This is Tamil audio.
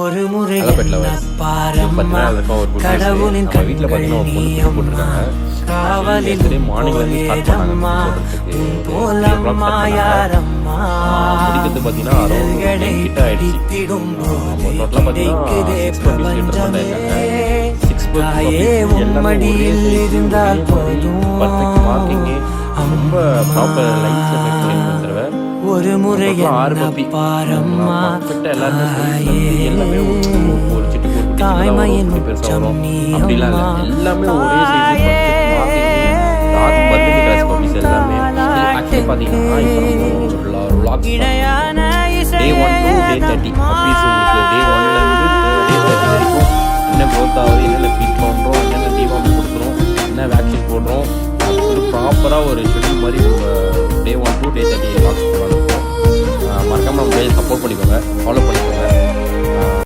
ஒரு முறை பார்த்தீங்கன்னா அதுக்கும் ஒரு கடவுளின் வீட்டில் பார்த்தீங்கன்னா ஒரு பொண்ணு போட்டிருக்காங்க. மார்னிங்லேருந்து ஸ்டார்ட் முடிக்கிறது பார்த்தீங்கன்னா அரௌண்ட் கிட்ட ஆயிடுச்சு. டோட்டலாக பார்த்தீங்கன்னா 6 பர்ஃபெக்ட் மார்க்கிங்கு ரொம்ப ப்ராப்பர் லைன்ஸ் எஃபெக்ட் பண்ணியிருக்கோம் தடவை. ஒரு முறை 6 பப்பி பர்ஃபெக்டாக எல்லாமே ஒரு சிட்டு போட்டு பெருசாக வரும் அப்படிலாம் இல்லை. எல்லாமே ஒரே size dark burgundy class puppies எல்லாமே. ஆக்சுவலி பார்த்தீங்கன்னா இப்போ நம்ம ஒரு vlog day 1 to day 30 puppies உங்களுக்கு டே 1லேருந்து டே 30 வரைக்கும் என்ன க்ரோத் ஆகுது, என்னென்ன ஃபீட் பண்ணுறோம், என்னென்ன டிவார்ம் கொடுக்குறோம், என்ன வேக்சின் போடுறோம், அது வந்து ப்ராப்பராக ஒரு ஷெட்யூல் மாதிரி டே 1 to day 30 vlogs போடலாம். மறக்காமல் நம்ம சப்போர்ட் பண்ணிக்கோங்க, ஃபாலோ பண்ணிக்கோங்க.